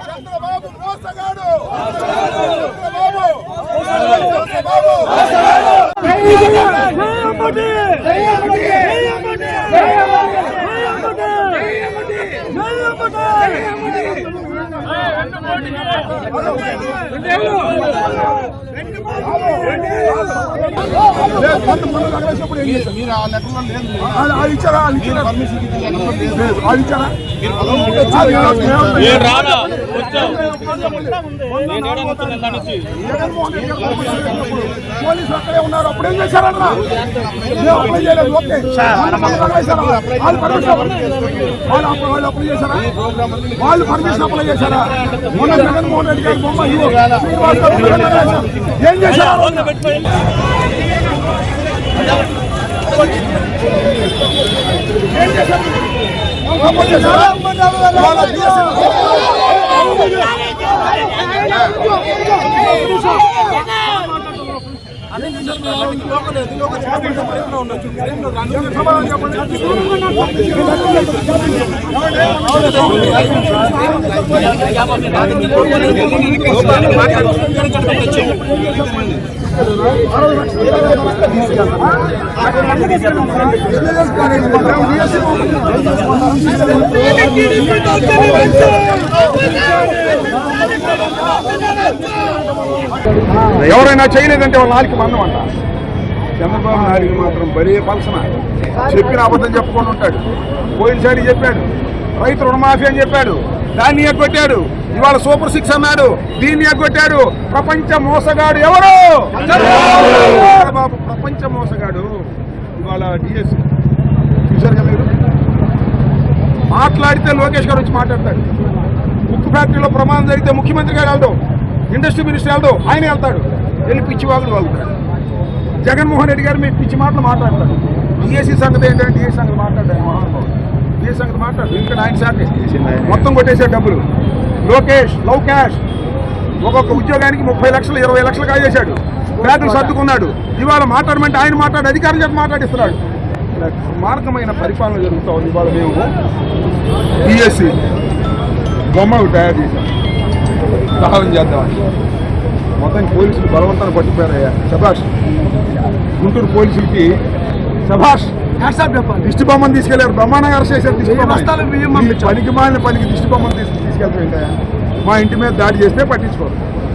చంద్రబాబు మోసగాడు. పోలీసులు అక్కడే ఉన్నారు. అప్పుడేం చేశారన్నా? వాళ్ళు అప్లై చేశారా? వాళ్ళు పర్మిషన్ అప్లై చేశారా? మొన్న జగన్మోహన్ రెడ్డి గారి బొమ్మ ఏం చేశారు? ఎవరైనా చేయలేదంటే వాళ్ళ నాలుగు మందం అంట. చంద్రబాబు నాయుడు మాత్రం బరే పలసన చెప్పిన అబద్ధం చెప్పుకొని ఉంటాడు. పోయిన సైడ్ చెప్పాడు రైతు రుణమాఫీ అని చెప్పాడు, దాన్ని ఎగ్గొట్టాడు. ఇవాళ సూపర్ 6 అన్నాడు, దీన్ని ఎగ్గొట్టాడు. ప్రపంచ మోసగాడు ఎవరు? చంద్రబాబు ప్రపంచ మోసగాడు. ఇవాళ డిఎస్ చూశారు కదా మీరు. మాట్లాడితే లోకేష్ గారు వచ్చి మాట్లాడతాడు. ఉక్కు ఫ్యాక్టరీలో ప్రమాదం జరిగితే ముఖ్యమంత్రి గారు వెళ్దాం, ఇండస్ట్రీ మినిస్టర్ వెళ్దాం, ఆయన వెళ్తాడు. వెళ్ళి పిచ్చివాగులు వాగుతాడు. జగన్మోహన్ రెడ్డి గారు మీ పిచ్చి మాటలు మాట్లాడతాడు. డిఎస్సీ సంగతి ఏంటంటే డిఎస్సీ సంగతి మాట్లాడాడు. మహానుభావుడు డిఎస్సీ సంగతి మాట్లాడు. ఎందుకంటే ఆయన శాఖ మొత్తం కొట్టేసే డబ్బులు. లోకేష్ లవ్ క్యాష్ ఒక్కొక్క ఉద్యోగానికి 30 లక్షలు 20 లక్షలు కాజేశాడు. బ్యాగులు సర్దుకున్నాడు. ఇవాళ మాట్లాడమంటే ఆయన మాట్లాడి అధికారులు చెప్పి మాట్లాడిస్తున్నాడు. మార్గమైన పరిపాలన జరుగుతూ ఉంది. ఇవాళ మేము డిఎస్సీ బొమ్మ తయారు చేశాం, సహాయం చేద్దామని. మొత్తానికి పోలీసులు బలవంతాన్ని పట్టిపోయారయ్యా. శభాష్. గుంటూరు పోలీసులకి శభాష్. దిష్టి బొమ్మను తీసుకెళ్లారు. బ్రహ్మాండంగా అరెస్ట్ చేశారు. పనికి మాలిన పనికి దిష్టి బొమ్మను తీసుకెళ్తాయి. మా ఇంటి మీద దాడి చేస్తే పట్టించుకోరు.